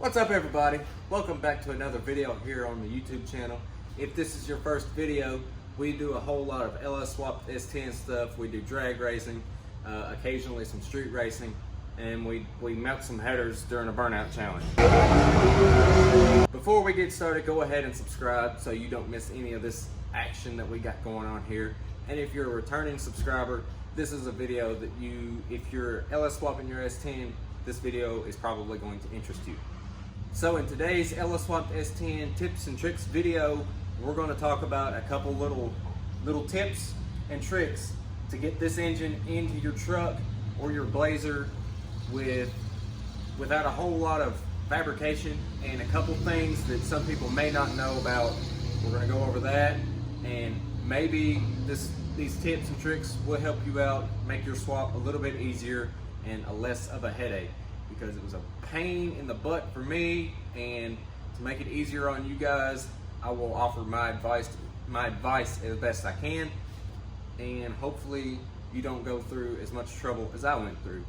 What's up, everybody? Welcome back to another video here on the YouTube channel. If this is your first video, we do a whole lot of LS Swap S10 stuff. We do drag racing, occasionally some street racing, and we mount some headers during a burnout challenge. Before we get started, go ahead and subscribe so you don't miss any of this action that we got going on here. And if you're a returning subscriber, this is a video that if you're LS swapping your S10, this video is probably going to interest you. So in today's LS Swap S10 tips and tricks video, we're going to talk about a couple little tips and tricks to get this engine into your truck or your Blazer without a whole lot of fabrication, and a couple things that some people may not know about. We're going to go over that, and maybe these tips and tricks will help you out, make your swap a little bit easier and less of a headache, because it was a pain in the butt for me. And to make it easier on you guys, I will offer my advice as best I can, and hopefully you don't go through as much trouble as I went through.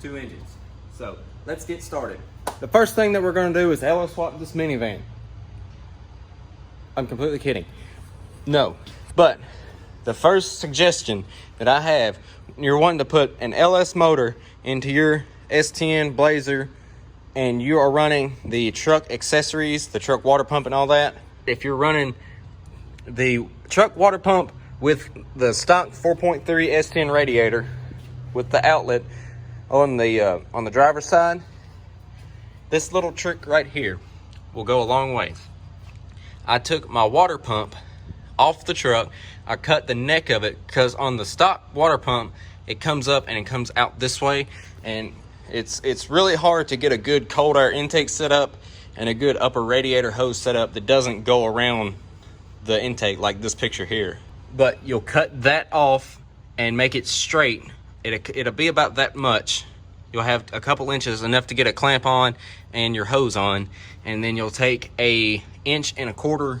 Two engines. So let's get started. The first thing that we're going to do is LS swap this minivan. I'm completely kidding. No, but the first suggestion that I have, you're wanting to put an LS motor into your S10 Blazer and you are running the truck accessories, the truck water pump and all that. If you're running the truck water pump with the stock 4.3 S10 radiator with the outlet on the driver's side, this little trick right here will go a long way. I took my water pump off the truck. I cut the neck of it, because on the stock water pump it comes up and it comes out this way, and it's really hard to get a good cold air intake set up and a good upper radiator hose set up that doesn't go around the intake like this picture here. But you'll cut that off and make it straight. It'll be about that much. You'll have a couple inches, enough to get a clamp on and your hose on, and then you'll take a 1.25 inch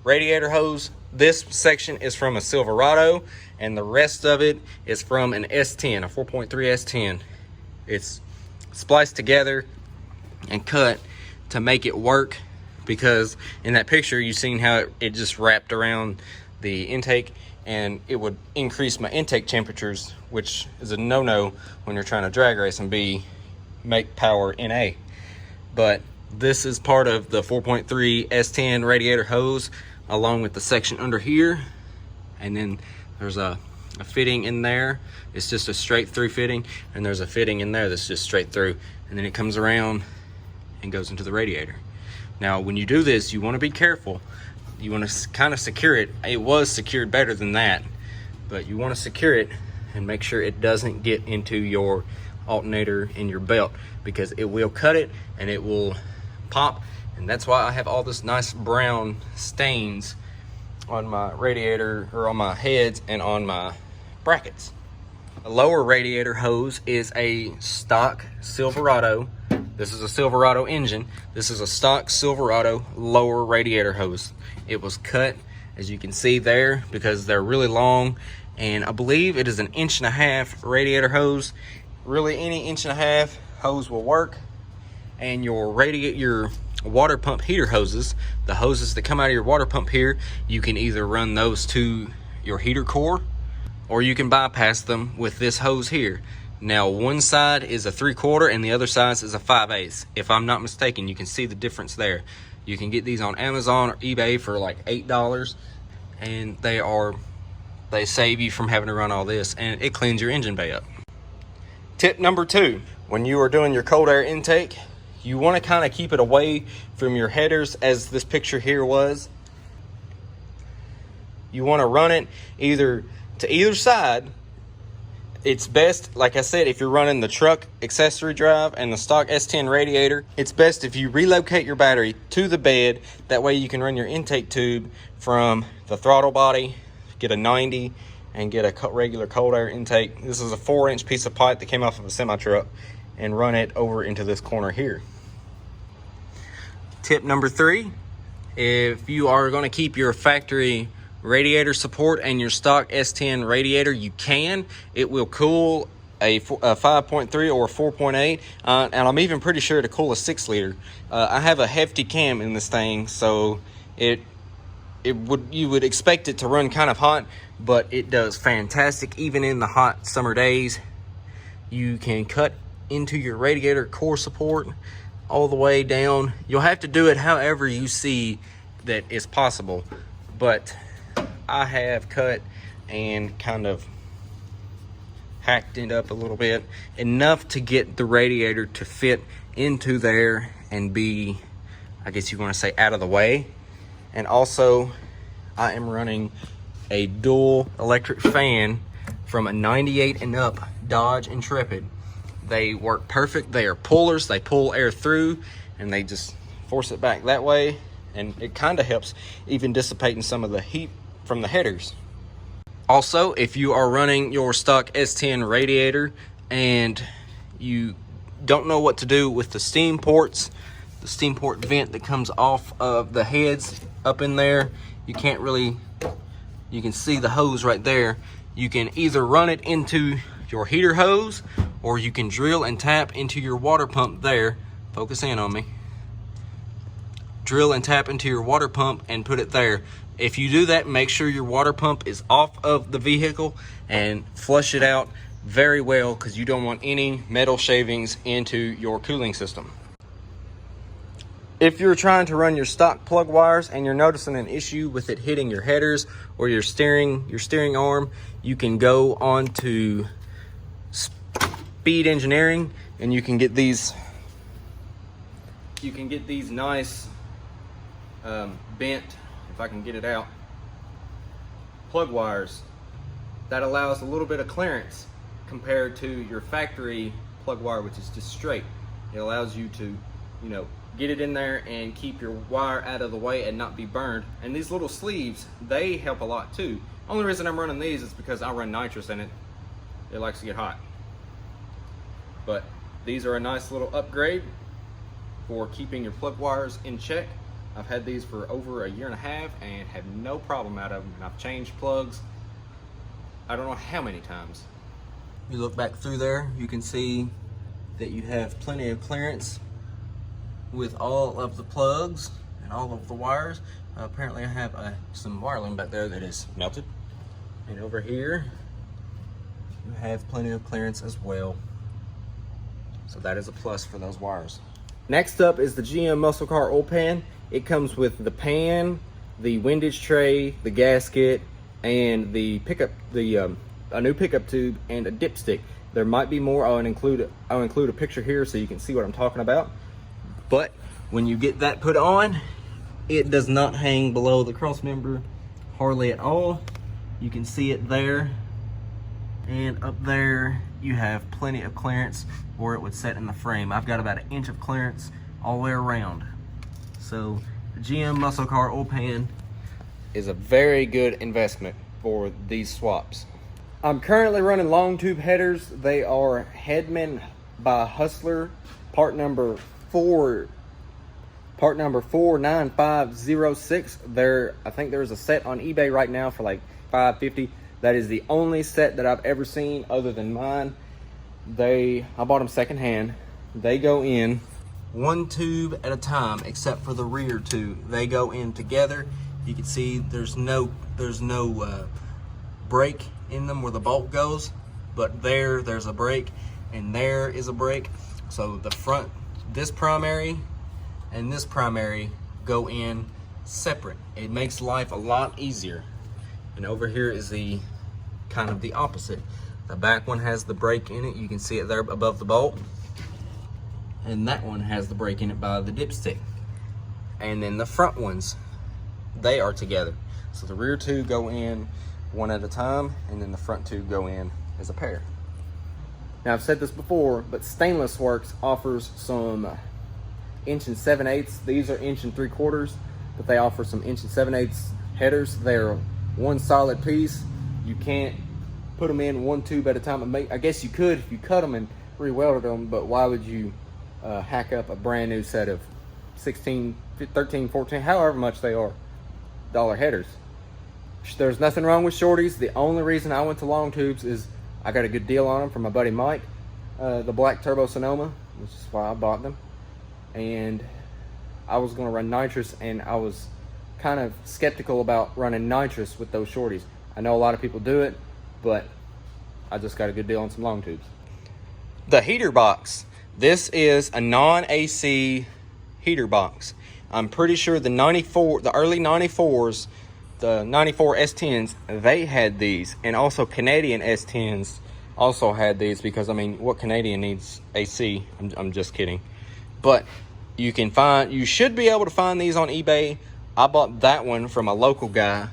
radiator hose. This section is from a Silverado, and the rest of it is from an S10, a 4.3 S10. It's spliced together and cut to make it work, because in that picture you've seen how it just wrapped around the intake, and it would increase my intake temperatures, which is a no-no when you're trying to drag race and make power NA. But this is part of the 4.3 S10 radiator hose, along with the section under here, and then there's a fitting in there. It's just a straight through fitting, and there's a fitting in there that's just straight through, and then it comes around and goes into the radiator. Now when you do this, you want to be careful. You want to kind of secure it. It was secured better than that, but you want to secure it and make sure it doesn't get into your alternator in your belt, because it will cut it and it will pop. And that's why I have all this nice brown stains on my radiator, or on my heads and on my brackets. The lower radiator hose is a stock Silverado. This is a Silverado engine. This is a stock Silverado lower radiator hose. It was cut, as you can see there, because they're really long, and I believe it is an 1.5 inch radiator hose. Really, any 1.5 inch hose will work. And your water pump heater hoses, the hoses that come out of your water pump here, you can either run those to your heater core, or you can bypass them with this hose here. Now one side is a 3/4 and the other side is a 5/8. If I'm not mistaken, you can see the difference there. You can get these on Amazon or eBay for like $8, and they save you from having to run all this, and it cleans your engine bay up. Tip number 2, when you are doing your cold air intake, you want to kind of keep it away from your headers, as this picture here was. You want to run it either to either side. It's best, like I said, if you're running the truck accessory drive and the stock S10 radiator, it's best if you relocate your battery to the bed. That way you can run your intake tube from the throttle body, get a 90, and get a regular cold air intake. This is a 4-inch piece of pipe that came off of a semi-truck, and run it over into this corner here. Tip number 3, if you are going to keep your factory radiator support and your stock S10 radiator, you can. It will cool a 5.3 or 4.8, and I'm even pretty sure to cool a 6 liter. I have a hefty cam in this thing, so you would expect it to run kind of hot, but it does fantastic even in the hot summer days. You can cut into your radiator core support all the way down. You'll have to do it however you see that is possible, but I have cut and kind of hacked it up a little bit, enough to get the radiator to fit into there and be, I guess you want to say, out of the way. And also I am running a dual electric fan from a 98 and up Dodge Intrepid. They work perfect. They are pullers. They pull air through and they just force it back that way, and it kind of helps even dissipating some of the heat from the headers. Also, if you are running your stock S10 radiator and you don't know what to do with the steam ports, the steam port vent that comes off of the heads up in there, you can't really, you can see the hose right there. You can either run it into your heater hose, or you can drill and tap into your water pump there. Focus in on me. Drill and tap into your water pump and put it there. If you do that, make sure your water pump is off of the vehicle and flush it out very well, because you don't want any metal shavings into your cooling system. If you're trying to run your stock plug wires and you're noticing an issue with it hitting your headers or your steering arm, you can go on to Speed Engineering and you can get these nice bent, if I can get it out, plug wires that allows a little bit of clearance compared to your factory plug wire, which is just straight. It allows you to, you know, get it in there and keep your wire out of the way and not be burned. And these little sleeves, they help a lot too. Only reason I'm running these is because I run nitrous in it. It likes to get hot. But these are a nice little upgrade for keeping your plug wires in check. I've had these for over a year and a half and have no problem out of them. And I've changed plugs, I don't know how many times. You look back through there, you can see that you have plenty of clearance with all of the plugs and all of the wires. Apparently I have some wire loom back there that is melted. And over here, you have plenty of clearance as well. So that is a plus for those wires. Next up is the GM Muscle Car Oil Pan. It comes with the pan, the windage tray, the gasket, and the pickup, a new pickup tube and a dipstick. There might be more. I'll include a picture here so you can see what I'm talking about. But when you get that put on, it does not hang below the cross member hardly at all. You can see it there, and up there you have plenty of clearance where it would set in the frame. I've got about 1 inch of clearance all the way around. So the GM Muscle Car Oil Pan is a very good investment for these swaps. I'm currently running long tube headers. They are Hedman by Hustler, part number 49506. I think there's a set on eBay right now for like $550. That is the only set that I've ever seen other than mine. I bought them secondhand. They go in one tube at a time, except for the rear tube. They go in together. You can see there's no break in them where the bolt goes, but there's a break, and there is a break. So the front, this primary and this primary go in separate. It makes life a lot easier. And over here is the kind of the opposite. The back one has the brake in it. You can see it there above the bolt. And that one has the brake in it by the dipstick. And then the front ones, they are together. So the rear two go in one at a time, and then the front two go in as a pair. Now I've said this before, but Stainless Works offers some 1 7/8". These are 1 3/4", but they offer some 1 7/8 headers. They're one solid piece. You can't put them in one tube at a time. I guess you could if you cut them and re-welded them, but why would you hack up a brand new set of 16, 13, 14, however much they are, dollar headers? There's nothing wrong with shorties. The only reason I went to long tubes is I got a good deal on them from my buddy Mike, the black Turbo Sonoma, which is why I bought them. And I was going to run nitrous, and I was kind of skeptical about running nitrous with those shorties. I know a lot of people do it, but I just got a good deal on some long tubes. The heater box. This is a non-AC heater box. I'm pretty sure the early 94s, the 94 S10s, they had these, and also Canadian S10s also had these, because I mean, what Canadian needs AC? I'm just kidding. But you should be able to find these on eBay. I bought that one from a local guy.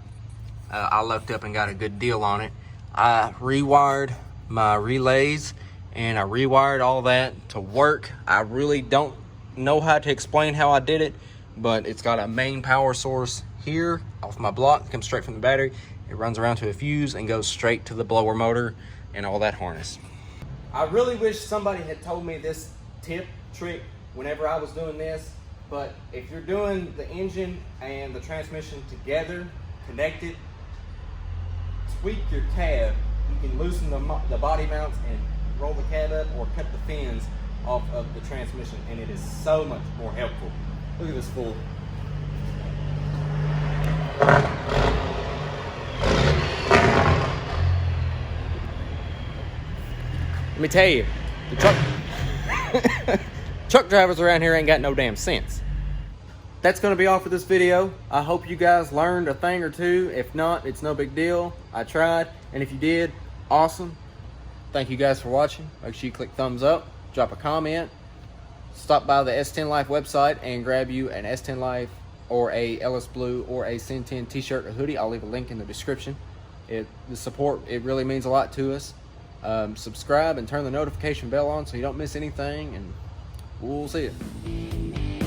I looked up and got a good deal on it. I rewired my relays and I rewired all that to work. I really don't know how to explain how I did it, but it's got a main power source here off my block. It comes straight from the battery. It runs around to a fuse and goes straight to the blower motor and all that harness. I really wish somebody had told me this tip trick whenever I was doing this, but if you're doing the engine and the transmission together, connected, tweak your cab. You can loosen the body mounts and roll the cab up, or cut the fins off of the transmission, and it is so much more helpful. Look at this fool. Let me tell you, the truck drivers around here ain't got no damn sense. That's going to be all for this video. I hope you guys learned a thing or two. If not, it's no big deal. I tried, and if you did, awesome. Thank you guys for watching. Make sure you click thumbs up, drop a comment, stop by the S10 Life website and grab you an S10 Life or a LS Blue or a Sin 10 t-shirt or hoodie. I'll leave a link in the description. The support, it really means a lot to us. Subscribe and turn the notification bell on so you don't miss anything, and we'll see you.